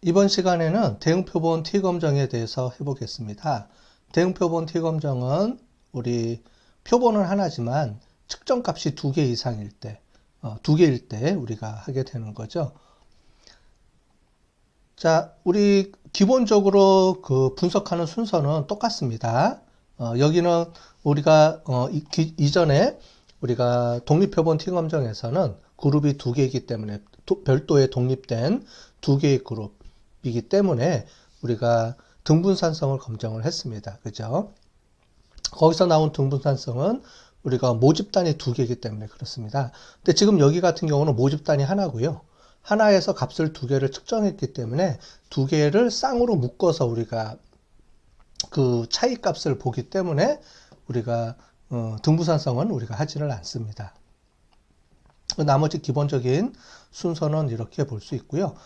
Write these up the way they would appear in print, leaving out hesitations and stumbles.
이번 시간에는 대응표본 T검정에 대해서 해보겠습니다. 대응표본 T검정은 우리 표본은 하나지만 측정값이 2개 이상일 때, 2개일 때 우리가 하게 되는 거죠. 자, 우리 기본적으로 그 분석하는 순서는 똑같습니다. 여기는 우리가 이전에 우리가 독립표본 T검정에서는 그룹이 2개이기 때문에 별도의 독립된 2개의 그룹이기 때문에 우리가 등분산성을 검정을 했습니다. 그죠? 거기서 나온 등분산성은 우리가 모집단이 2개이기 때문에 그렇습니다. 근데 지금 여기 같은 경우는 모집단이 하나고요. 하나에서 값을 2개를 측정했기 때문에 2개를 쌍으로 묶어서 우리가 그 차이 값을 보기 때문에 우리가 등분산성은 우리가 하지를 않습니다. 나머지 기본적인 순서는 이렇게 볼 수 있고요.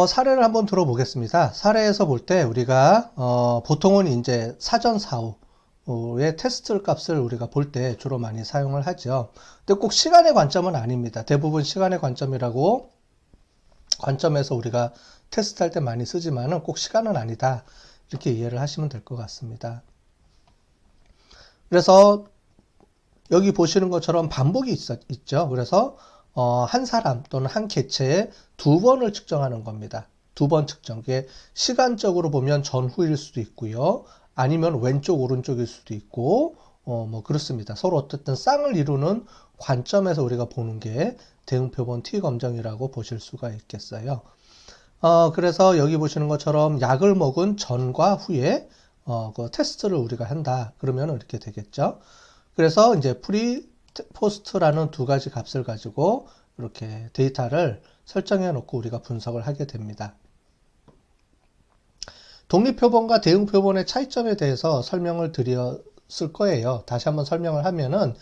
사례를 한번 들어보겠습니다. 사례에서 볼 때 우리가 보통은 이제 사전 사후의 테스트 값을 우리가 볼 때 주로 많이 사용을 하죠. 근데 꼭 시간의 관점은 아닙니다. 대부분 시간의 관점에서 우리가 테스트할 때 많이 쓰지만은 꼭 시간은 아니다. 이렇게 이해를 하시면 될 것 같습니다. 그래서 여기 보시는 것처럼 반복이 있죠. 그래서 한 사람 또는 한 개체에 2번을 측정하는 겁니다. 2번 측정. 그게 시간적으로 보면 전후일 수도 있고요. 아니면 왼쪽 오른쪽일 수도 있고 뭐 그렇습니다. 서로 어쨌든 쌍을 이루는 관점에서 우리가 보는 게 대응표본 T검정이라고 보실 수가 있겠어요. 그래서 여기 보시는 것처럼 약을 먹은 전과 후에 그 테스트를 우리가 한다. 그러면 이렇게 되겠죠. 그래서 이제 프리, 포스트라는 2가지 값을 가지고 이렇게 데이터를 설정해 놓고 우리가 분석을 하게 됩니다. 독립표본과 대응표본의 차이점에 대해서 설명을 드렸을 거예요. 다시 한번 설명을 하면은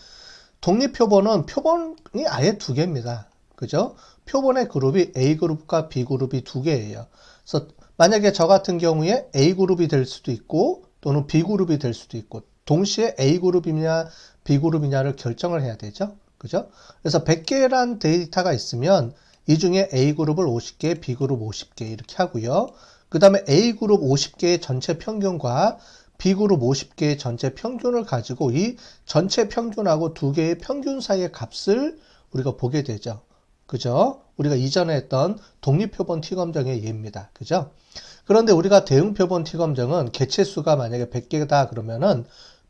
독립표본은 표본이 아예 2개입니다. 그죠? 표본의 그룹이 A그룹과 B그룹이 2개예요. 그래서 만약에 저 같은 경우에 A그룹이 될 수도 있고 또는 B그룹이 될 수도 있고 동시에 A그룹이냐 B그룹이냐를 결정을 해야 되죠. 그죠? 그래서 100개란 데이터가 있으면 이 중에 A그룹을 50개, B그룹 50개 이렇게 하고요. 그 다음에 A그룹 50개의 전체 평균과 B그룹 50개의 전체 평균을 가지고 이 전체 평균하고 2개의 평균 사이의 값을 우리가 보게 되죠. 그죠? 우리가 이전에 했던 독립표본 T검정의 예입니다. 그죠? 그런데 우리가 대응표본 T검정은 개체수가 만약에 100개다 그러면은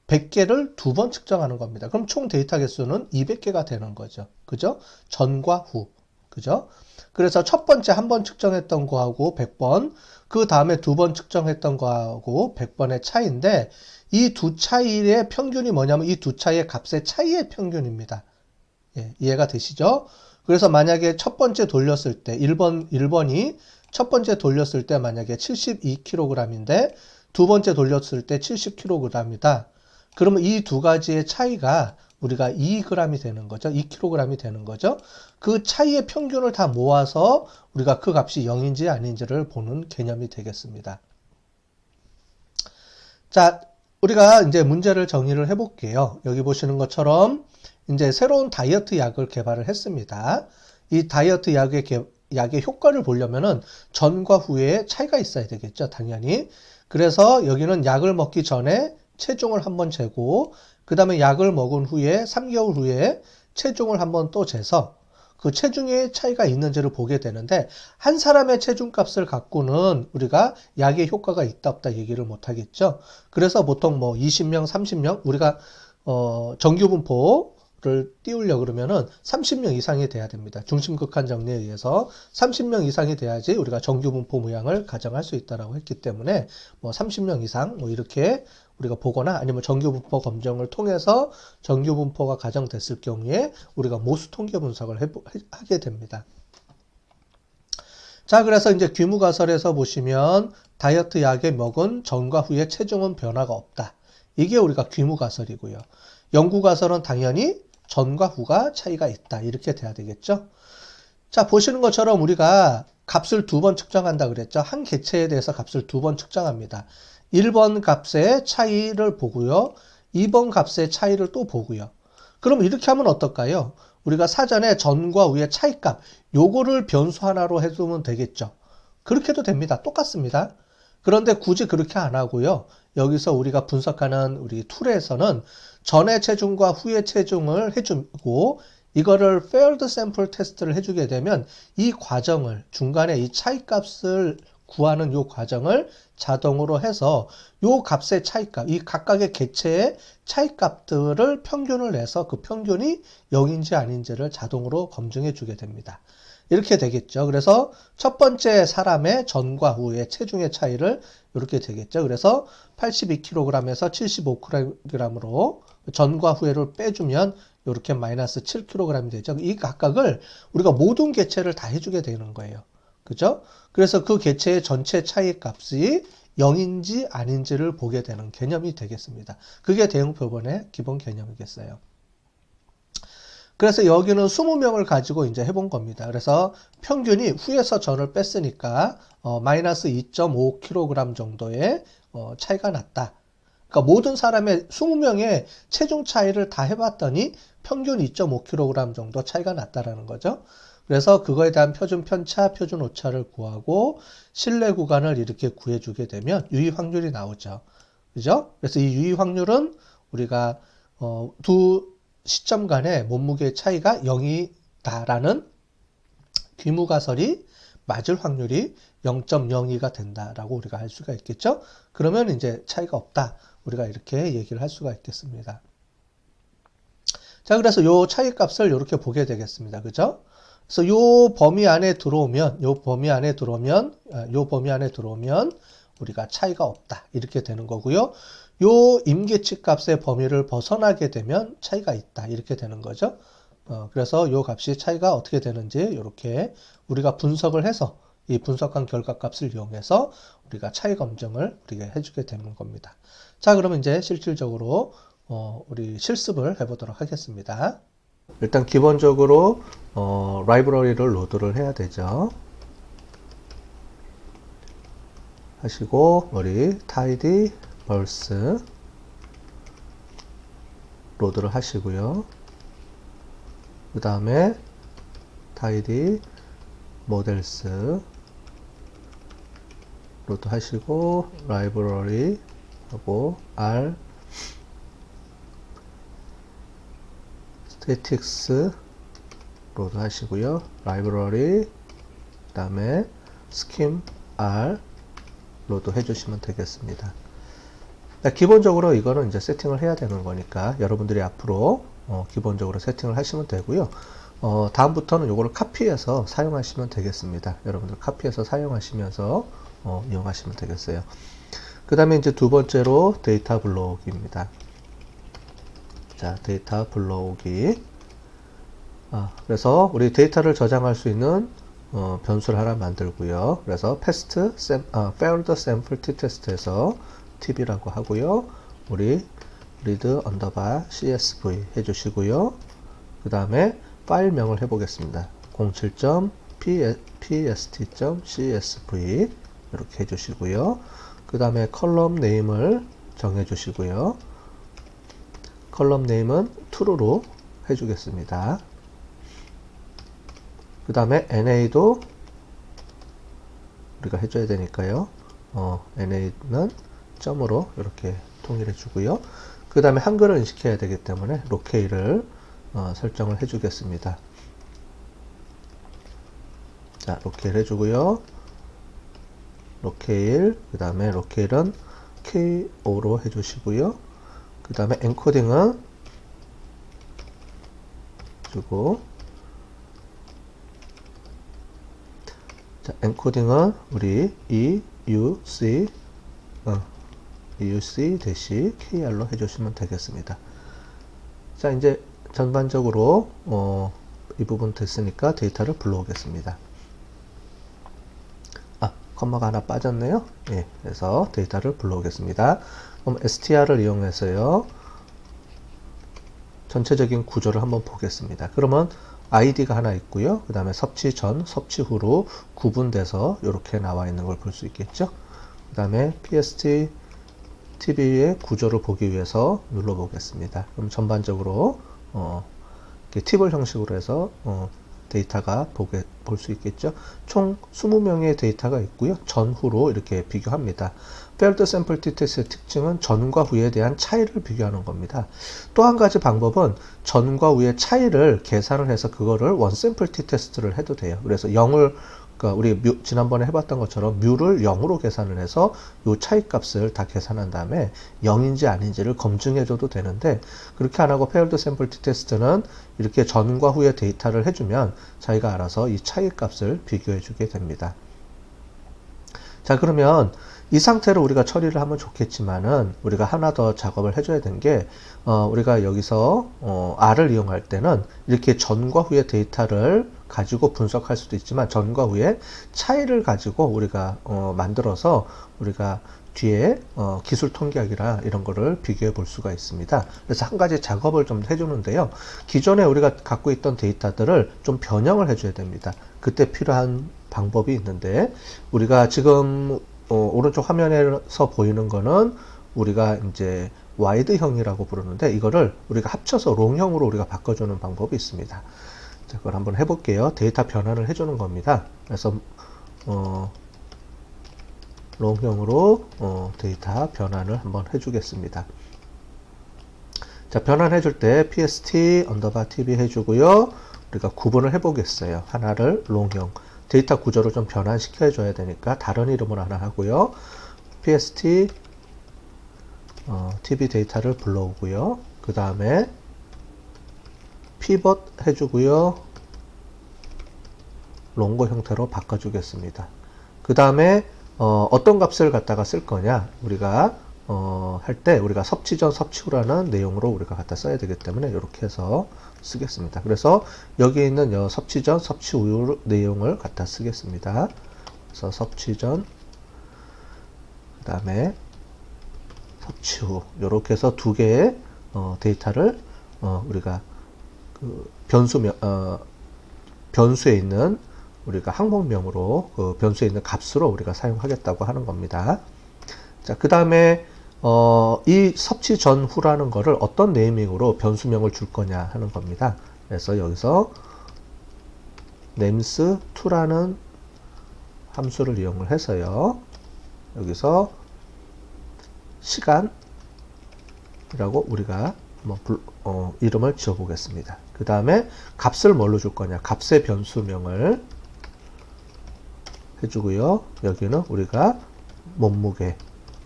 100개를 2번 측정하는 겁니다. 그럼 총 데이터 개수는 200개가 되는 거죠. 그죠? 전과 후. 그죠? 그래서 첫 번째 한 번 측정했던 거하고 100번, 그 다음에 2번 측정했던 거하고 100번의 차이인데 이 두 차이의 평균이 뭐냐면 이 두 차이의 값의 차이의 평균입니다. 예, 이해가 되시죠? 그래서 만약에 첫 번째 돌렸을 때 1번이 첫 번째 돌렸을 때 만약에 72kg인데 두 번째 돌렸을 때 70kg이다. 그러면 이 2가지의 차이가 우리가 2g이 되는 거죠. 2kg이 되는 거죠. 그 차이의 평균을 다 모아서 우리가 그 값이 0인지 아닌지를 보는 개념이 되겠습니다. 자, 우리가 이제 문제를 정리를 해볼게요. 여기 보시는 것처럼 이제 새로운 다이어트 약을 개발을 했습니다. 이 다이어트 약의 효과를 보려면은 전과 후에 차이가 있어야 되겠죠. 당연히. 그래서 여기는 약을 먹기 전에 체중을 한번 재고 그 다음에 약을 먹은 후에 3개월 후에 체중을 한번 또 재서 그 체중의 차이가 있는지를 보게 되는데 한 사람의 체중값을 갖고는 우리가 약의 효과가 있다 없다 얘기를 못 하겠죠. 그래서 보통 뭐 20명, 30명 우리가 정규분포를 띄우려 그러면은 30명 이상이 돼야 됩니다. 중심극한 정리에 의해서 30명 이상이 돼야지 우리가 정규분포 모양을 가정할 수 있다라고 했기 때문에 뭐 30명 이상 뭐 이렇게 우리가 보거나 아니면 정규분포 검정을 통해서 정규분포가 가정됐을 경우에 우리가 모수 통계 분석을 하게 됩니다. 자, 그래서 이제 귀무가설에서 보시면 다이어트 약에 먹은 전과 후에 체중은 변화가 없다. 이게 우리가 귀무가설이고요. 연구가설은 당연히 전과 후가 차이가 있다. 이렇게 돼야 되겠죠. 자, 보시는 것처럼 우리가 값을 2번 측정한다 그랬죠. 한 개체에 대해서 값을 2번 측정합니다. 1번 값의 차이를 보고요. 2번 값의 차이를 또 보고요. 그럼 이렇게 하면 어떨까요? 우리가 사전에 전과 후의 차이값, 요거를 변수 하나로 해두면 되겠죠. 그렇게 해도 됩니다. 똑같습니다. 그런데 굳이 그렇게 안 하고요. 여기서 우리가 분석하는 우리 툴에서는 전의 체중과 후의 체중을 해주고 이거를 failed sample 테스트를 해주게 되면 이 과정을 중간에 이 차이값을 구하는 이 과정을 자동으로 해서 이 값의 차이값, 이 각각의 개체의 차이값들을 평균을 내서 그 평균이 0인지 아닌지를 자동으로 검증해 주게 됩니다. 이렇게 되겠죠. 그래서 첫 번째 사람의 전과 후의 체중의 차이를 이렇게 되겠죠. 그래서 82kg에서 75kg으로 전과 후회를 빼주면 이렇게 마이너스 7kg이 되죠. 이 각각을 우리가 모든 개체를 다 해주게 되는 거예요. 그죠? 그래서 그 개체의 전체 차이 값이 0인지 아닌지를 보게 되는 개념이 되겠습니다. 그게 대응 표본의 기본 개념이겠어요. 그래서 여기는 20명을 가지고 이제 해본 겁니다. 그래서 평균이 후에서 전을 뺐으니까 마이너스 2.5kg 정도의 차이가 났다. 그러니까 모든 사람의 20명의 체중 차이를 다 해봤더니 평균 2.5kg 정도 차이가 났다라는 거죠. 그래서 그거에 대한 표준 편차, 표준 오차를 구하고 신뢰 구간을 이렇게 구해주게 되면 유의 확률이 나오죠. 그죠? 그래서 이 유의 확률은 우리가 두 시점 간의 몸무게 차이가 0이다라는 귀무가설이 맞을 확률이 0.02가 된다라고 우리가 할 수가 있겠죠. 그러면 이제 차이가 없다. 우리가 이렇게 얘기를 할 수가 있겠습니다. 자, 그래서 요 차이 값을 이렇게 보게 되겠습니다. 그죠? 그래서 요 범위 안에 들어오면 우리가 차이가 없다. 이렇게 되는 거고요. 요 임계치 값의 범위를 벗어나게 되면 차이가 있다. 이렇게 되는 거죠. 그래서 요 값이 차이가 어떻게 되는지 이렇게 우리가 분석을 해서 이 분석한 결과 값을 이용해서 우리가 차이 검증을 우리가 해주게 되는 겁니다. 자, 그러면 이제 실질적으로 우리 실습을 해보도록 하겠습니다. 일단 기본적으로 라이브러리를 로드를 해야 되죠. 하시고 우리 tidy verse 로드를 하시고요. 그 다음에 tidy models 로드 하시고 library 하고 r statics 로드 하시고요. library 그 다음에 scheme r 로드 해주시면 되겠습니다. 기본적으로 이거는 이제 세팅을 해야 되는 거니까 여러분들이 앞으로 기본적으로 세팅을 하시면 되고요. 다음부터는 이거를 카피해서 사용하시면 되겠습니다. 여러분들 카피해서 사용하시면서 이용하시면 되겠어요. 그 다음에 이제 두 번째로 데이터 불러오기입니다. 자, 데이터 불러오기. 그래서 우리 데이터를 저장할 수 있는 변수를 하나 만들고요. 그래서 failed sample t-test에서 tb라고 하고요. 우리 read underbar csv 해주시고요. 그 다음에 파일명을 해보겠습니다. 07.pst.csv 이렇게 해주시고요. 그 다음에 컬럼 네임을 정해주시고요. 컬럼 네임은 true로 해주겠습니다. 그 다음에 NA도 우리가 해줘야 되니까요. NA는 점으로 이렇게 통일해 주고요. 그 다음에 한글을 인식해야 되기 때문에 로케일을 설정을 해주겠습니다. 자, 로케일 해주고요. 로케일, 그 다음에 로케일은 KO로 해주시고요. 그 다음에 엔코딩은 주고, 자, 엔코딩은 우리 EUC-KR로 해주시면 되겠습니다. 자, 이제 전반적으로 이 부분 됐으니까 데이터를 불러오겠습니다. 컴마가 하나 빠졌네요. 예, 그래서 데이터를 불러오겠습니다. 그럼 str을 이용해서요. 전체적인 구조를 한번 보겠습니다. 그러면 id가 하나 있고요. 그 다음에 섭취 전, 섭취 후로 구분돼서 이렇게 나와 있는 걸 볼 수 있겠죠. 그 다음에 PST TV의 구조를 보기 위해서 눌러 보겠습니다. 그럼 전반적으로 이렇게 팁을 형식으로 해서 데이터가 볼 수 있겠죠. 총 20명의 데이터가 있고요. 전후로 이렇게 비교합니다. Failed Sample T-Test의 특징은 전과 후에 대한 차이를 비교하는 겁니다. 또 한 가지 방법은 전과 후의 차이를 계산을 해서 그거를 원샘플 T-Test를 해도 돼요. 그래서 0을 그러니까 우리 지난번에 해봤던 것처럼 뮤를 0으로 계산을 해서 이 차이 값을 다 계산한 다음에 0인지 아닌지를 검증해 줘도 되는데, 그렇게 안 하고 Failed Sample T-Test는 이렇게 전과 후의 데이터를 해주면 자기가 알아서 이 차이 값을 비교해 주게 됩니다. 자, 그러면 이 상태로 우리가 처리를 하면 좋겠지만은 우리가 하나 더 작업을 해줘야 되는 게, 우리가 여기서 R을 이용할 때는 이렇게 전과 후의 데이터를 가지고 분석할 수도 있지만 전과 후의 차이를 가지고 우리가 만들어서 우리가 뒤에 기술 통계학이나 이런 거를 비교해 볼 수가 있습니다. 그래서 한 가지 작업을 좀 해주는데요. 기존에 우리가 갖고 있던 데이터들을 좀 변형을 해줘야 됩니다. 그때 필요한 방법이 있는데, 우리가 지금 오른쪽 화면에서 보이는 거는 우리가 이제 와이드형이라고 부르는데, 이거를 우리가 합쳐서 롱형으로 우리가 바꿔주는 방법이 있습니다. 자, 그걸 한번 해볼게요. 데이터 변환을 해주는 겁니다. 그래서 롱형으로 데이터 변환을 한번 해주겠습니다. 자, 변환해줄 때 pst_tb 해주고요. 우리가 구분을 해보겠어요. 하나를 롱형 데이터 구조를 좀 변환시켜 줘야 되니까 다른 이름으로 하나 하고요. pst tb 데이터를 불러오고요. 그 다음에 pivot 해주고요. 롱거 형태로 바꿔주겠습니다. 그 다음에 어떤 값을 갖다가 쓸 거냐, 우리가 할 때 우리가 섭취 전 섭취 후라는 내용으로 우리가 갖다 써야 되기 때문에 이렇게 해서 쓰겠습니다. 그래서 여기 있는 섭취 전 섭취 후 내용을 갖다 쓰겠습니다. 그래서 섭취 전, 그 다음에 섭취 후, 이렇게 해서 두 개의 데이터를 우리가 그 변수에 있는 우리가 항목명으로 그 변수에 있는 값으로 우리가 사용하겠다고 하는 겁니다. 자, 그 다음에 이 섭취 전후라는 거를 어떤 네이밍으로 변수명을 줄 거냐 하는 겁니다. 그래서 여기서 names2라는 함수를 이용을 해서요. 여기서 시간이라고 우리가 한번 이름을 지어 보겠습니다. 그 다음에 값을 뭘로 줄 거냐, 값의 변수명을 해주고요. 여기는 우리가 몸무게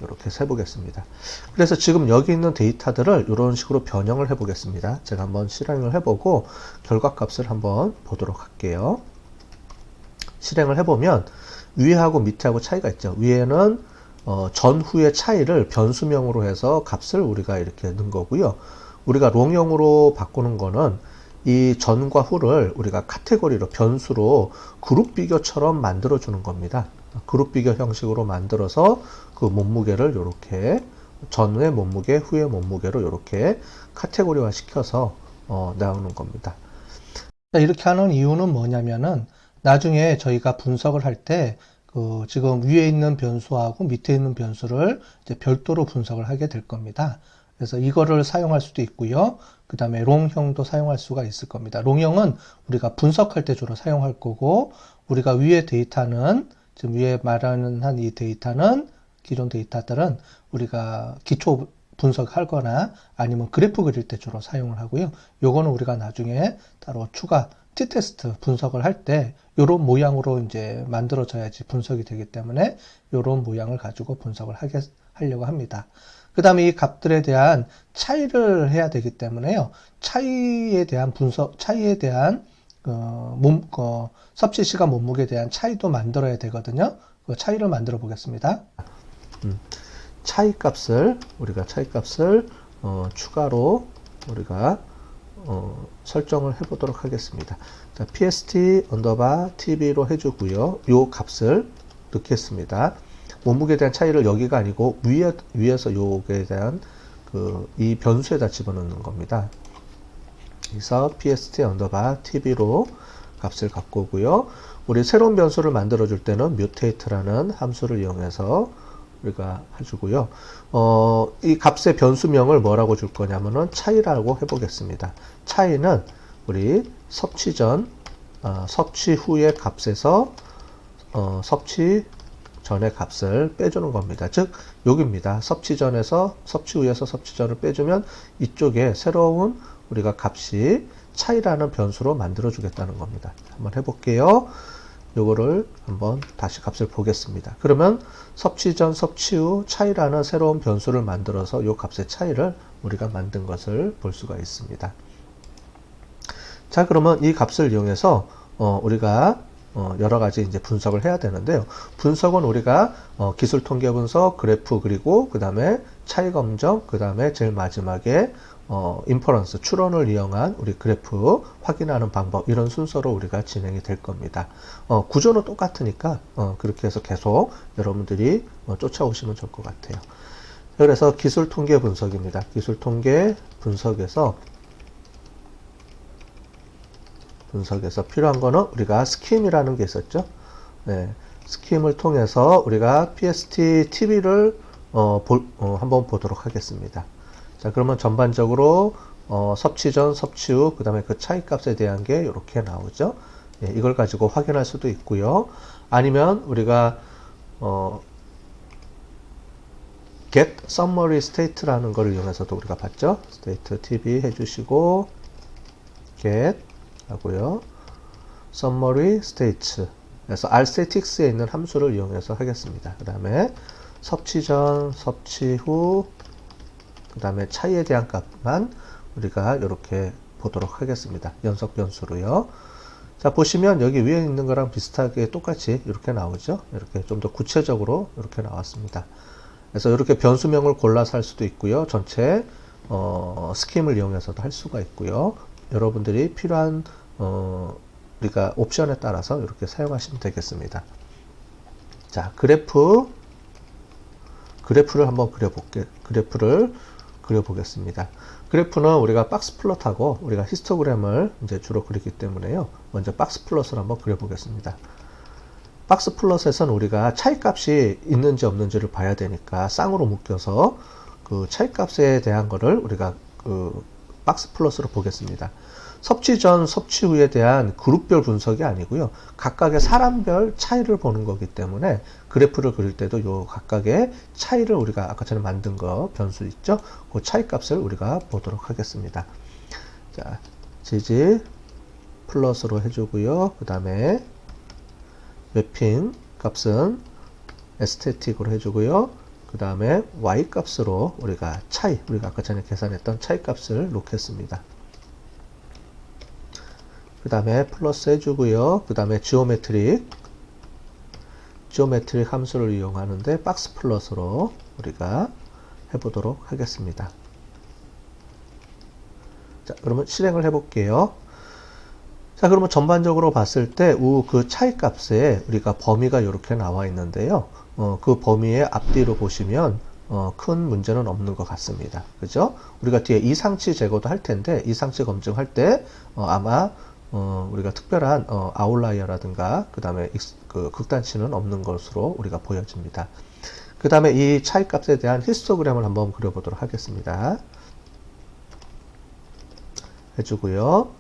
이렇게 세보겠습니다. 그래서 지금 여기 있는 데이터들을 이런 식으로 변형을 해보겠습니다. 제가 한번 실행을 해보고 결과값을 한번 보도록 할게요. 실행을 해보면 위에하고 밑에하고 차이가 있죠. 위에는 전후의 차이를 변수명으로 해서 값을 우리가 이렇게 넣은 거고요. 우리가 롱형으로 바꾸는 거는 이 전과 후를 우리가 카테고리로 변수로 그룹 비교처럼 만들어 주는 겁니다. 그룹 비교 형식으로 만들어서 그 몸무게를 이렇게 전의 몸무게, 후의 몸무게로 이렇게 카테고리화 시켜서 나오는 겁니다. 이렇게 하는 이유는 뭐냐면은 나중에 저희가 분석을 할 때 그 지금 위에 있는 변수하고 밑에 있는 변수를 이제 별도로 분석을 하게 될 겁니다. 그래서 이거를 사용할 수도 있고요. 그 다음에 롱형도 사용할 수가 있을 겁니다. 롱형은 우리가 분석할 때 주로 사용할 거고, 우리가 위에 데이터는, 지금 위에 말하는 한 이 데이터는, 기존 데이터들은 우리가 기초 분석할 거나 아니면 그래프 그릴 때 주로 사용을 하고요. 요거는 우리가 나중에 따로 추가 t-테스트 분석을 할 때 요런 모양으로 이제 만들어져야지 분석이 되기 때문에 요런 모양을 가지고 분석을 하려고 합니다. 그 다음에 이 값들에 대한 차이를 해야 되기 때문에요. 차이에 대한 분석, 차이에 대한 섭취 시간 몸무게에 대한 차이도 만들어야 되거든요. 그 차이를 만들어 보겠습니다. 차이 값을 추가로 우리가 설정을 해보도록 하겠습니다. 자, pst_tb로 해주고요. 요 값을 넣겠습니다. 몸무게에 대한 차이를 여기가 아니고 위에서 요게 대한 이 변수에다 집어넣는 겁니다. 그래서 pst_tb로 값을 갖고 오고요. 우리 새로운 변수를 만들어 줄 때는 mutate라는 함수를 이용해서 우리가 해주고요. 이 값의 변수명을 뭐라고 줄 거냐면은 차이라고 해보겠습니다. 차이는 우리 섭취 전 섭취 후의 값에서 섭취 전의 값을 빼주는 겁니다. 즉 여기입니다. 섭취 전에서 섭취 후에서 섭취 전을 빼주면 이쪽에 새로운 우리가 값이 차이라는 변수로 만들어 주겠다는 겁니다. 한번 해볼게요. 요거를 한번 다시 값을 보겠습니다. 그러면 섭취 전 섭취 후 차이라는 새로운 변수를 만들어서 요 값의 차이를 우리가 만든 것을 볼 수가 있습니다. 자, 그러면 이 값을 이용해서 우리가 여러 가지 이제 분석을 해야 되는데요. 분석은 우리가 기술 통계 분석, 그래프 그리고 그 다음에 차이 검정, 그 다음에 제일 마지막에 인퍼런스, 추론을 이용한 우리 그래프 확인하는 방법, 이런 순서로 우리가 진행이 될 겁니다. 구조는 똑같으니까 그렇게 해서 계속 여러분들이 쫓아오시면 좋을 것 같아요. 그래서 기술 통계 분석입니다. 기술 통계 분석에서 필요한 거는 우리가 스킴이라는 게 있었죠. 네, 스킴을 통해서 우리가 PST TV를 한번 보도록 하겠습니다. 자, 그러면 전반적으로 섭취 전, 섭취 후, 그 다음에 그 차이 값에 대한 게 이렇게 나오죠. 네, 이걸 가지고 확인할 수도 있고요. 아니면 우리가 get summary state라는 걸 이용해서도 우리가 봤죠. state TV 해주시고 get 하고요. summary states. 그래서 rstatics에 있는 함수를 이용해서 하겠습니다. 그 다음에 섭취 전, 섭취 후, 그 다음에 차이에 대한 값만 우리가 이렇게 보도록 하겠습니다. 연속 변수로요. 자, 보시면 여기 위에 있는 거랑 비슷하게 똑같이 이렇게 나오죠. 이렇게 좀 더 구체적으로 이렇게 나왔습니다. 그래서 이렇게 변수명을 골라서 할 수도 있고요. 전체 스킴을 이용해서도 할 수가 있고요. 여러분들이 필요한 우리가 옵션에 따라서 이렇게 사용하시면 되겠습니다. 자, 그래프를 한번 그려보겠습니다. 그래프는 우리가 박스 플롯하고 우리가 히스토그램을 이제 주로 그리기 때문에요. 먼저 박스 플롯을 한번 그려보겠습니다. 박스 플롯에서는 우리가 차이 값이 있는지 없는지를 봐야 되니까 쌍으로 묶여서 그 차이 값에 대한 거를 우리가 그 박스 플롯으로 보겠습니다. 섭취 전, 섭취 후에 대한 그룹별 분석이 아니고요. 각각의 사람별 차이를 보는 거기 때문에 그래프를 그릴 때도 요 각각의 차이를 우리가 아까 전에 만든 거 변수 있죠? 그 차이 값을 우리가 보도록 하겠습니다. 자, 지지 플러스로 해주고요. 그 다음에 매핑 값은 에스테틱으로 해주고요. 그 다음에 y 값으로 우리가 아까 전에 계산했던 차이 값을 놓겠습니다. 그 다음에 플러스 해주고요. 그 다음에 지오메트릭 함수를 이용하는데 박스 플러스로 우리가 해보도록 하겠습니다. 자, 그러면 실행을 해볼게요. 자, 그러면 전반적으로 봤을 때 그 차이 값에 우리가 범위가 이렇게 나와 있는데요. 그 범위의 앞뒤로 보시면 큰 문제는 없는 것 같습니다. 그죠? 우리가 뒤에 이상치 제거도 할 텐데 이상치 검증할 때 아마 우리가 특별한 아웃라이어라든가 그 다음에 그 극단치는 없는 것으로 우리가 보여집니다. 그 다음에 이 차이 값에 대한 히스토그램을 한번 그려보도록 하겠습니다. 해주고요.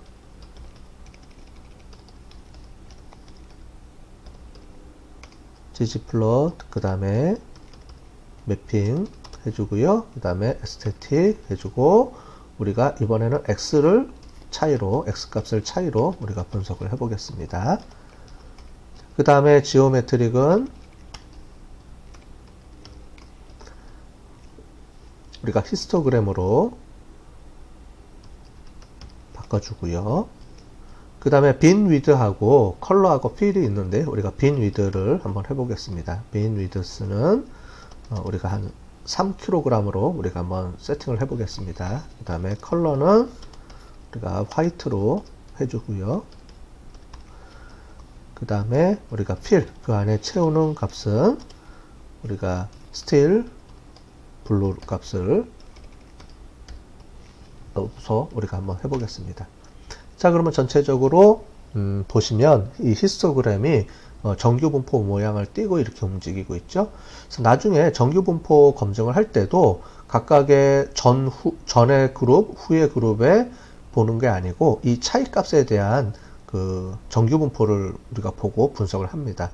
지지플롯, 그 다음에 매핑 해주고요. 그 다음에 에스테틱 해주고 우리가 이번에는 X 값을 차이로 우리가 분석을 해보겠습니다. 그 다음에 지오메트릭은 우리가 히스토그램으로 바꿔주고요. 그 다음에 빈 위드하고 컬러하고 필이 있는데 우리가 빈 위드를 한번 해보겠습니다. 빈 위드스는 우리가 한 3kg으로 우리가 한번 세팅을 해보겠습니다. 그 다음에 컬러는 우리가 화이트로 해주고요. 그 다음에 우리가 그 안에 채우는 값은 우리가 스틸 블루 값을 넣어서 우리가 한번 해보겠습니다. 자, 그러면 전체적으로 보시면 이 히스토그램이 정규분포 모양을 띄고 이렇게 움직이고 있죠. 그래서 나중에 정규분포 검증을 할 때도 각각의 전의 그룹, 후의 그룹에 보는 게 아니고 이 차이 값에 대한 그 정규 분포를 우리가 보고 분석을 합니다.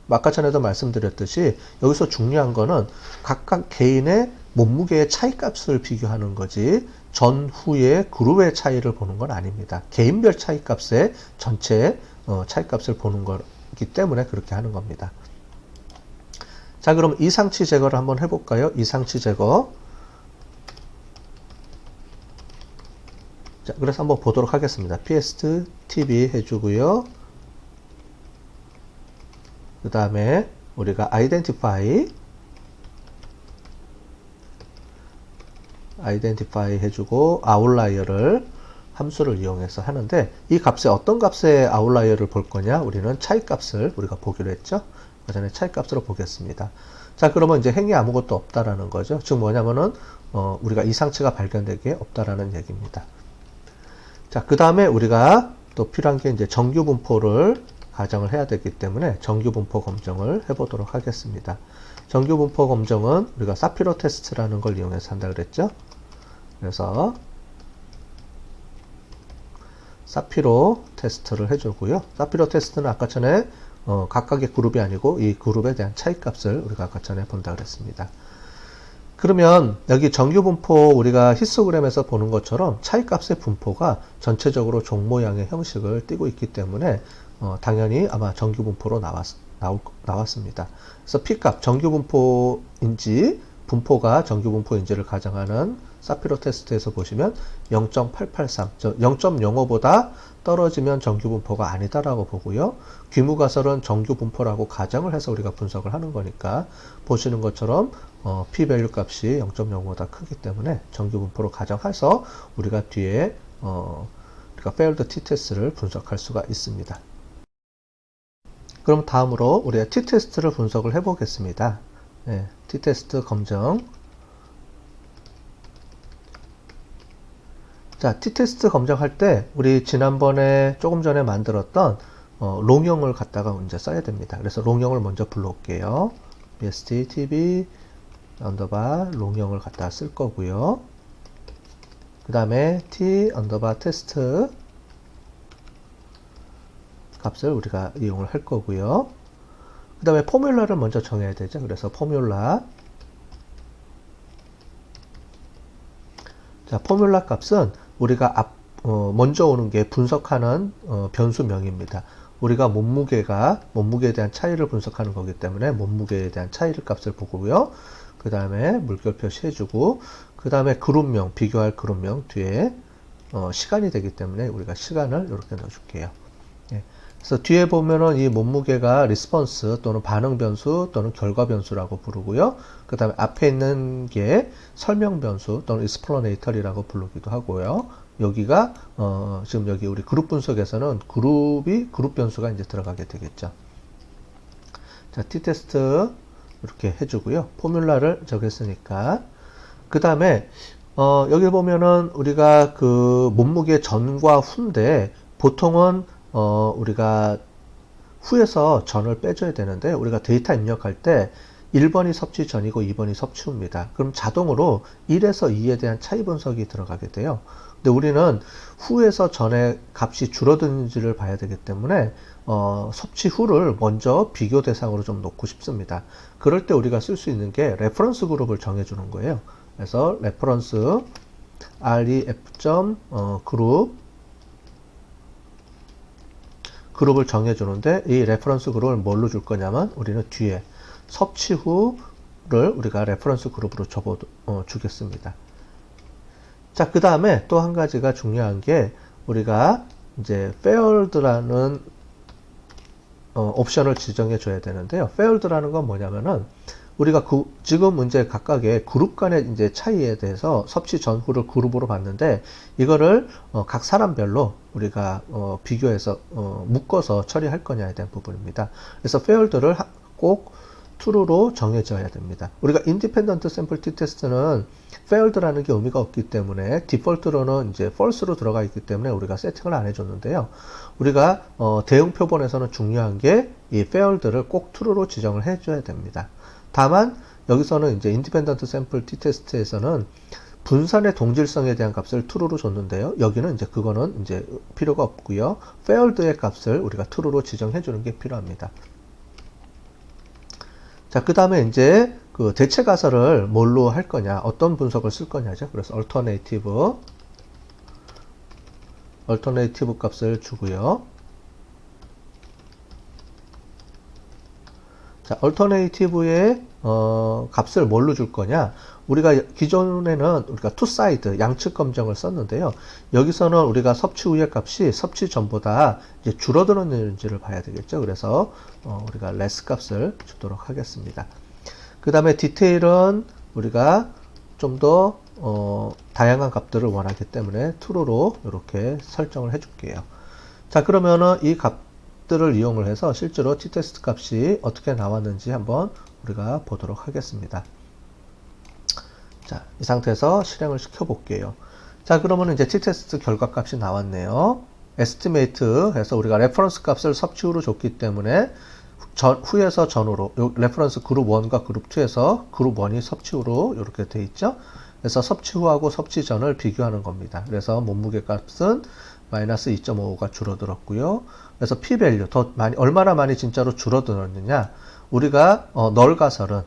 아까 전에도 말씀드렸듯이 여기서 중요한 거는 각각 개인의 몸무게의 차이값을 비교하는 거지 전후의 그룹의 차이를 보는 건 아닙니다. 개인별 차이값의 전체 차이값을 보는 거기 때문에 그렇게 하는 겁니다. 자, 그럼 이상치 제거를 한번 해볼까요? 이상치 제거. 자, 그래서 한번 보도록 하겠습니다. pst tb 해주고요. 그 다음에 우리가 identify 해주고 아웃라이어를 함수를 이용해서 하는데 이 값에 어떤 값의 아웃라이어를 볼 거냐? 우리는 차이 값을 우리가 보기로 했죠. 그 전에 차이 값으로 보겠습니다. 자, 그러면 이제 행위 아무것도 없다라는 거죠. 즉 뭐냐면은 우리가 이상치가 발견되기에 없다라는 얘기입니다. 자, 그 다음에 우리가 또 필요한 게 이제 정규 분포를 가정을 해야 되기 때문에 정규 분포 검정을 해보도록 하겠습니다. 정규 분포 검정은 우리가 사피로 테스트라는 걸 이용해서 한다 그랬죠. 그래서 사피로 테스트를 해주고요. 사피로 테스트는 아까 전에 각각의 그룹이 아니고 이 그룹에 대한 차이값을 우리가 아까 전에 본다 그랬습니다. 그러면 여기 정규 분포 우리가 히스토그램에서 보는 것처럼 차이값의 분포가 전체적으로 종 모양의 형식을 띠고 있기 때문에 당연히 아마 정규 분포로 나왔습니다. 그래서 P값 정규 분포인지 분포가 정규 분포인지를 가정하는 사피로 테스트에서 보시면 0.883, 0.05보다 떨어지면 정규 분포가 아니다라고 보고요. 귀무가설은 정규 분포라고 가정을 해서 우리가 분석을 하는 거니까 보시는 것처럼 p-밸류 값이 0.05보다 크기 때문에 정규 분포로 가정해서 우리가 뒤에 우리가 failed t-test를 분석할 수가 있습니다. 그럼 다음으로 우리가 t-test를 분석을 해보겠습니다. 네, t-test 검정. 자, t-test 검정할 때 우리 지난번에 조금 전에 만들었던 롱형을 갖다가 이제 써야 됩니다. 그래서 롱형을 먼저 불러올게요. bst tb 언더바 롱형을 갖다 쓸 거고요. 그 다음에 t 언더바 테스트 값을 우리가 이용을 할 거고요. 그 다음에 포뮬러를 먼저 정해야 되죠. 그래서 포뮬러. 자, 포뮬러 값은 우리가 먼저 오는 게 분석하는 변수명입니다. 우리가 몸무게에 대한 차이를 분석하는 거기 때문에 몸무게에 대한 차이를 값을 보고요. 그 다음에 물결 표시해주고, 그 다음에 그룹명, 비교할 그룹명 뒤에 시간이 되기 때문에 우리가 시간을 이렇게 넣어줄게요. 예. 그래서 뒤에 보면은 이 몸무게가 리스폰스 또는 반응 변수 또는 결과 변수라고 부르고요. 그 다음에 앞에 있는 게 설명 변수 또는 explanatory라고 부르기도 하고요. 여기가 지금 여기 우리 그룹 분석에서는 그룹 변수가 이제 들어가게 되겠죠. 자, t-테스트 이렇게 해주고요. 포뮬라를 적였으니까. 그 다음에 여기 보면은 우리가 그 몸무게 전과 후인데 보통은 우리가 후에서 전을 빼줘야 되는데 우리가 데이터 입력할 때 1번이 섭취 전이고 2번이 섭취 후입니다. 그럼 자동으로 1에서 2에 대한 차이 분석이 들어가게 돼요. 근데 우리는 후에서 전의 값이 줄어드는지를 봐야 되기 때문에 섭취 후를 먼저 비교 대상으로 좀 놓고 싶습니다. 그럴 때 우리가 쓸 수 있는 게 레퍼런스 그룹을 정해주는 거예요. 그래서 레퍼런스 ref 그룹을 정해주는데 이 레퍼런스 그룹을 뭘로 줄 거냐면 우리는 뒤에 섭취 후를 우리가 레퍼런스 그룹으로 주겠습니다. 자, 그 다음에 또 한 가지가 중요한 게 우리가 이제 failed라는 옵션을 지정해 줘야 되는데요. failed라는 건 뭐냐면은 우리가 지금 이제 각각의 그룹 간의 이제 차이에 대해서 섭취 전후를 그룹으로 봤는데 이거를 각 사람별로 우리가 비교해서 묶어서 처리할 거냐에 대한 부분입니다. 그래서 failed를 꼭 true로 정해져야 됩니다. 우리가 independent sample t-test는 failed라는 게 의미가 없기 때문에 디폴트로는 이제 false로 들어가 있기 때문에 우리가 세팅을 안 해줬는데요. 우리가 대응 표본에서는 중요한 게 이 failed를 꼭 true로 지정을 해줘야 됩니다. 다만 여기서는 이제 independent sample t-test에서는 분산의 동질성에 대한 값을 true로 줬는데요. 여기는 이제 그거는 이제 필요가 없고요. faired의 값을 우리가 true로 지정해 주는 게 필요합니다. 자, 그 다음에 이제 그 대체 가설을 뭘로 할 거냐, 어떤 분석을 쓸 거냐죠. 그래서 alternative 값을 주고요. 자, alternative의 값을 뭘로 줄 거냐? 우리가 기존에는 우리가 two side 양측 검정을 썼는데요. 여기서는 우리가 섭취 후의 값이 섭취 전보다 이제 줄어들었는지를 봐야 되겠죠. 그래서 우리가 less 값을 주도록 하겠습니다. 그 다음에 디테일은 우리가 좀 더 다양한 값들을 원하기 때문에 true로 이렇게 설정을 해줄게요. 자, 그러면은 이 값들을 이용을 해서 실제로 tTest 값이 어떻게 나왔는지 한번 우리가 보도록 하겠습니다. 자, 이 상태에서 실행을 시켜 볼게요. 자, 그러면 이제 tTest 결과 값이 나왔네요. estimate 해서 우리가 레퍼런스 값을 섭취후로 줬기 때문에 후에서 전후로, 레퍼런스 그룹 1과 그룹 2에서 그룹 1이 섭취후로 이렇게 돼 있죠. 그래서 섭취후하고 섭취전을 비교하는 겁니다. 그래서 몸무게 값은 마이너스 2.55가 줄어들었고요. 그래서 p-value, 더 많이, 얼마나 많이 진짜로 줄어들었느냐. 우리가 널 가설은,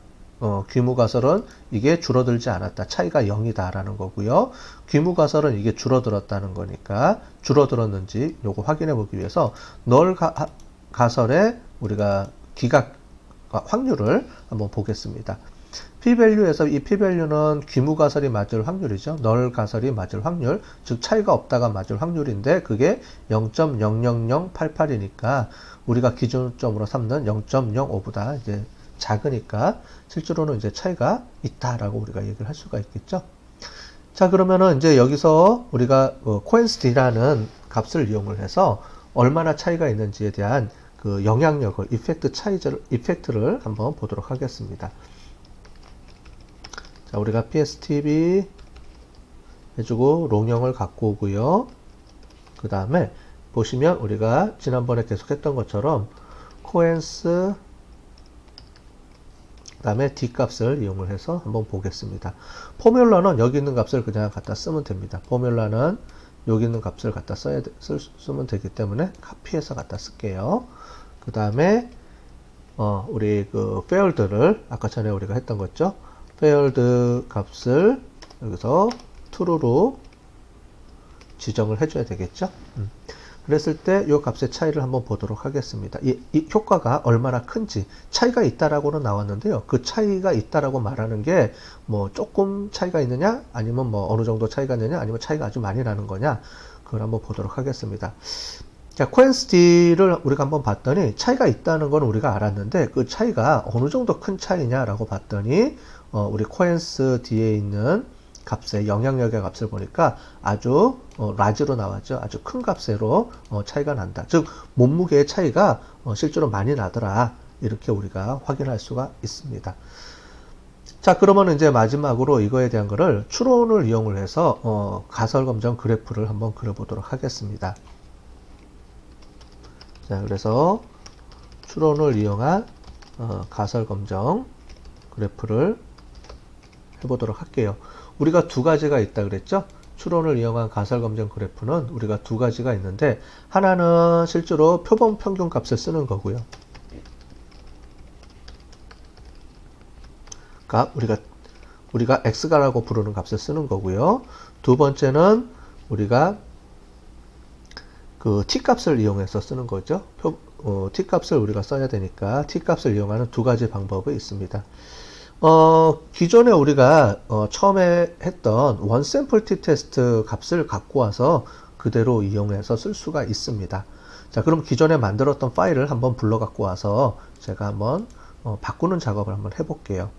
귀무 가설은 이게 줄어들지 않았다. 차이가 0이다 라는 거고요. 귀무 가설은 이게 줄어들었다는 거니까 줄어들었는지 요거 확인해 보기 위해서 널 가설에 우리가 기각 확률을 한번 보겠습니다. p-value에서 이 p-value는 귀무 가설이 맞을 확률이죠. 널 가설이 맞을 확률, 즉 차이가 없다가 맞을 확률인데 그게 0.00088이니까 우리가 기준점으로 삼는 0.05보다 이제 작으니까 실제로는 이제 차이가 있다라고 우리가 얘기를 할 수가 있겠죠. 자, 그러면은 이제 여기서 우리가 cohensd라는 값을 이용을 해서 얼마나 차이가 있는지에 대한 그 영향력을, 이펙트를 한번 보도록 하겠습니다. 자, 우리가 PSTB 해주고 롱형을 갖고 오고요. 그 다음에 보시면 우리가 지난번에 계속했던 것처럼 cohens 그 다음에 D 값을 이용을 해서 한번 보겠습니다. 포뮬러는 여기 있는 값을 그냥 갖다 쓰면 됩니다. 포뮬러는 여기 있는 값을 갖다 쓰면 되기 때문에 카피해서 갖다 쓸게요. 그 다음에 우리 그 faired를 아까 전에 우리가 했던 거죠. faired 값을 여기서 true로 지정을 해줘야 되겠죠. 그랬을 때 이 값의 차이를 한번 보도록 하겠습니다. 이 효과가 얼마나 큰지 차이가 있다라고는 나왔는데요. 그 차이가 있다라고 말하는 게 뭐 조금 차이가 있느냐, 아니면 뭐 어느 정도 차이가 있느냐, 아니면 차이가 아주 많이 나는 거냐, 그걸 한번 보도록 하겠습니다. 자, cohensd를 우리가 한번 봤더니 차이가 있다는 건 우리가 알았는데 그 차이가 어느 정도 큰 차이냐라고 봤더니 우리 cohensd에 있는 값의 영향력의 값을 보니까 아주 라지로 나왔죠. 아주 큰 값으로 차이가 난다. 즉 몸무게의 차이가 실제로 많이 나더라. 이렇게 우리가 확인할 수가 있습니다. 자, 그러면 이제 마지막으로 이거에 대한 거를 추론을 이용을 해서 가설 검정 그래프를 한번 그려보도록 하겠습니다. 자, 그래서 추론을 이용한 가설 검정 그래프를 해보도록 할게요. 우리가 두 가지가 있다 그랬죠? 추론을 이용한 가설 검정 그래프는 우리가 두 가지가 있는데 하나는 실제로 표본 평균 값을 쓰는 거고요. 우리가 x가라고 부르는 값을 쓰는 거고요. 두 번째는 우리가 그 t-값을 이용해서 쓰는 거죠. t-값을 우리가 써야 되니까 t-값을 이용하는 두 가지 방법이 있습니다. 기존에 우리가 처음에 했던 원샘플 tTest 값을 갖고 와서 그대로 이용해서 쓸 수가 있습니다. 자, 그럼 기존에 만들었던 파일을 한번 불러 갖고 와서 제가 한번 바꾸는 작업을 한번 해볼게요.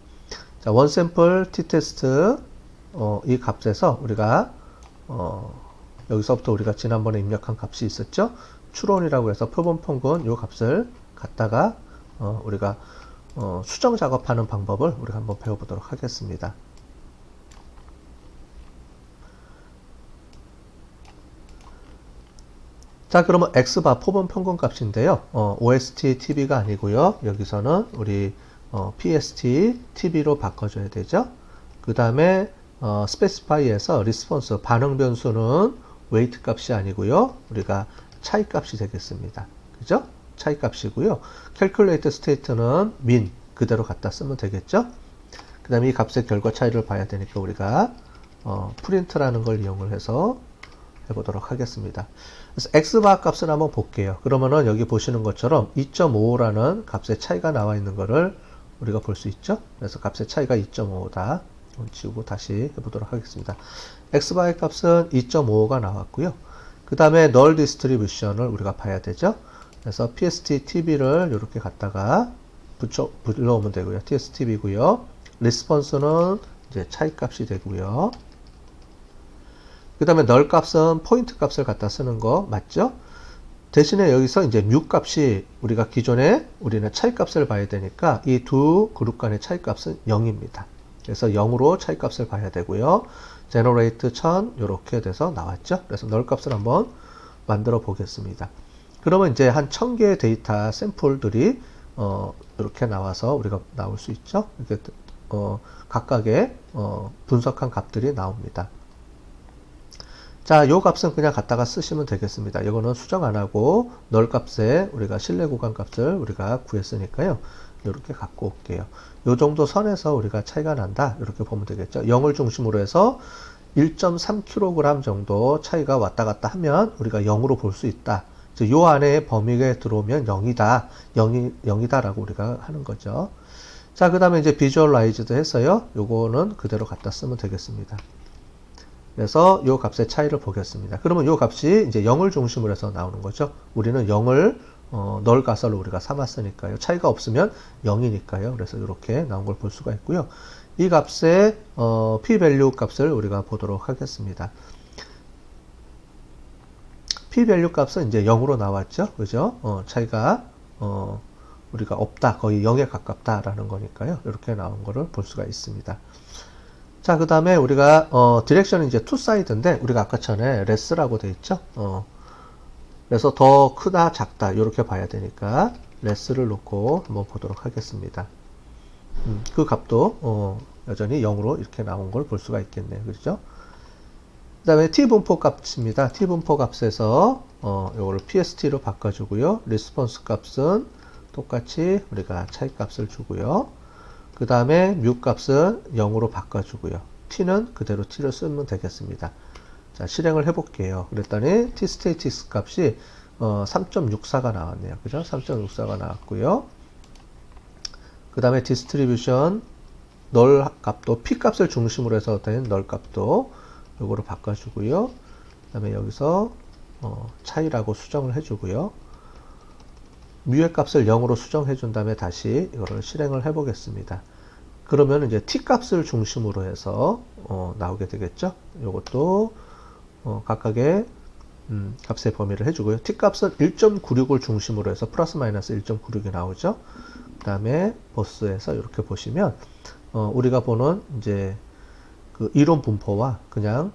자, 원샘플 tTest 이 값에서 우리가 여기서부터 우리가 지난번에 입력한 값이 있었죠. 추론이라고 해서 표본 평균 이 값을 갖다가 우리가 수정 작업하는 방법을 우리가 한번 배워보도록 하겠습니다. 자, 그러면 x바 표본 평균 값인데요. OST TB가 아니고요. 여기서는 우리 PST TB로 바꿔줘야 되죠. 그 다음에 specify에서 response 반응 변수는 weight 값이 아니고요. 우리가 차이 값이 되겠습니다. 그죠? 차이 값이고요. calculate state는 mean 그대로 갖다 쓰면 되겠죠? 그 다음에 이 값의 결과 차이를 봐야 되니까 우리가 print라는 걸 이용을 해서 해보도록 하겠습니다. 그래서 xbar 값을 한번 볼게요. 그러면은 여기 보시는 것처럼 2.55라는 값의 차이가 나와 있는 거를 우리가 볼 수 있죠. 그래서 값의 차이가 2.55다. 지우고 다시 해보도록 하겠습니다. xbar의 값은 2.55가 나왔고요. 그 다음에 null distribution을 우리가 봐야 되죠. 그래서 pstTB를 이렇게 갖다가 불러오면 되고요. tstB고요. response는 이제 차이 값이 되고요. 그 다음에 null 값은 포인트 값을 갖다 쓰는 거 맞죠? 대신에 여기서 이제 mu 값이 우리가 기존에 우리는 차이 값을 봐야 되니까 이 두 그룹 간의 차이 값은 0입니다. 그래서 0으로 차이 값을 봐야 되고요. generate 1000 이렇게 돼서 나왔죠. 그래서 null 값을 한번 만들어 보겠습니다. 그러면 이제 한 1000개의 데이터 샘플들이 이렇게 나와서 우리가 나올 수 있죠. 이렇게 각각의 분석한 값들이 나옵니다. 자, 요 값은 그냥 갖다가 쓰시면 되겠습니다. 이거는 수정 안 하고 null 값에 우리가 실내 구간 값을 우리가 구했으니까요. 이렇게 갖고 올게요. 요 정도 선에서 우리가 차이가 난다. 이렇게 보면 되겠죠. 0을 중심으로 해서 1.3kg 정도 차이가 왔다 갔다 하면 우리가 0으로 볼 수 있다. 요 안에 범위에 들어오면 0이다. 0이다라고 우리가 하는 거죠. 자, 그 다음에 이제 visualized 해서요. 요거는 그대로 갖다 쓰면 되겠습니다. 그래서 요 값의 차이를 보겠습니다. 그러면 요 값이 이제 0을 중심으로 해서 나오는 거죠. 우리는 0을 null 가설로 우리가 삼았으니까요. 차이가 없으면 0이니까요. 그래서 이렇게 나온 걸 볼 수가 있고요. 이 값의 p-value 값을 우리가 보도록 하겠습니다. p-value 값은 이제 0으로 나왔죠. 그죠? 차이가 우리가 없다. 거의 0에 가깝다라는 거니까요. 이렇게 나온 거를 볼 수가 있습니다. 자, 그 다음에 우리가 디렉션은 이제 투 사이드인데 우리가 아까 전에 less라고 돼 있죠. 그래서 더 크다 작다 이렇게 봐야 되니까 less를 놓고 한번 보도록 하겠습니다. 그 값도 여전히 0으로 이렇게 나온 걸 볼 수가 있겠네요. 그렇죠? 그 다음에 t분포 값입니다. t분포 값에서 이거를 pst로 바꿔주고요. response 값은 똑같이 우리가 차이 값을 주고요. 그 다음에 mu 값은 0으로 바꿔주고요. t는 그대로 t를 쓰면 되겠습니다. 자, 실행을 해볼게요. 그랬더니 tstatistics 값이 3.64가 나왔네요. 그죠? 3.64가 나왔고요. 그 다음에 distribution null 값도 p 값을 중심으로 해서 된 null 값도 요거로 바꿔주고요. 그 다음에 여기서 차이라고 수정을 해주고요. mu의 값을 0으로 수정해 준 다음에 다시 이거를 실행을 해 보겠습니다. 그러면 이제 t 값을 중심으로 해서 나오게 되겠죠. 요것도 각각의 값의 범위를 해주고요. t 값은 1.96을 중심으로 해서 플러스 마이너스 1.96이 나오죠. 그 다음에 보스에서 이렇게 보시면 우리가 보는 이제 그 이론 분포와 그냥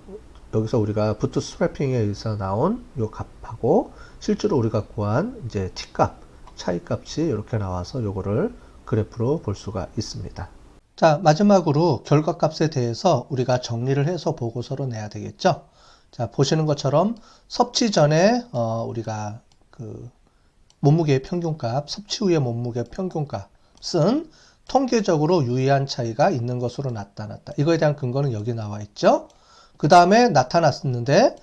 여기서 우리가 부트스트래핑에 의해서 나온 요 값하고 실제로 우리가 구한 이제 t 값 차이 값이 이렇게 나와서 요거를 그래프로 볼 수가 있습니다. 자, 마지막으로 결과값에 대해서 우리가 정리를 해서 보고서로 내야 되겠죠. 자, 보시는 것처럼 섭취 전에 우리가 그 몸무게의 평균값, 섭취 후의 몸무게 평균값은 통계적으로 유의한 차이가 있는 것으로 나타났다. 이거에 대한 근거는 여기 나와 있죠. 그 다음에 나타났는데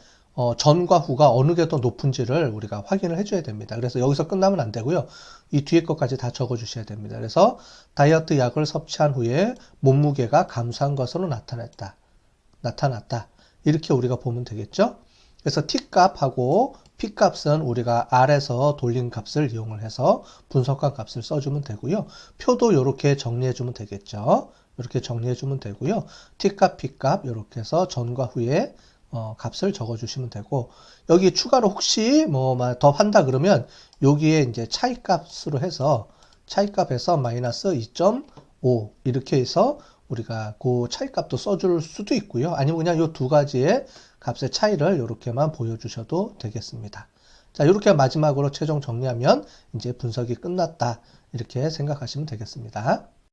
전과 후가 어느 게 더 높은지를 우리가 확인을 해줘야 됩니다. 그래서 여기서 끝나면 안 되고요. 이 뒤에 것까지 다 적어 주셔야 됩니다. 그래서 다이어트 약을 섭취한 후에 몸무게가 감소한 것으로 나타났다. 이렇게 우리가 보면 되겠죠. 그래서 T값하고 P값은 우리가 R에서 돌린 값을 이용을 해서 분석한 값을 써주면 되고요. 표도 이렇게 정리해주면 되겠죠. 이렇게 정리해주면 되고요. T값, P값 이렇게 해서 전과 후에 값을 적어주시면 되고, 여기 추가로 혹시 더 한다 그러면 여기에 이제 차이값으로 해서 차이값에서 마이너스 2.5 이렇게 해서 우리가 그 차이값도 써줄 수도 있고요. 아니면 그냥 이 두 가지의 값의 차이를 이렇게만 보여주셔도 되겠습니다. 자, 이렇게 마지막으로 최종 정리하면 이제 분석이 끝났다. 이렇게 생각하시면 되겠습니다.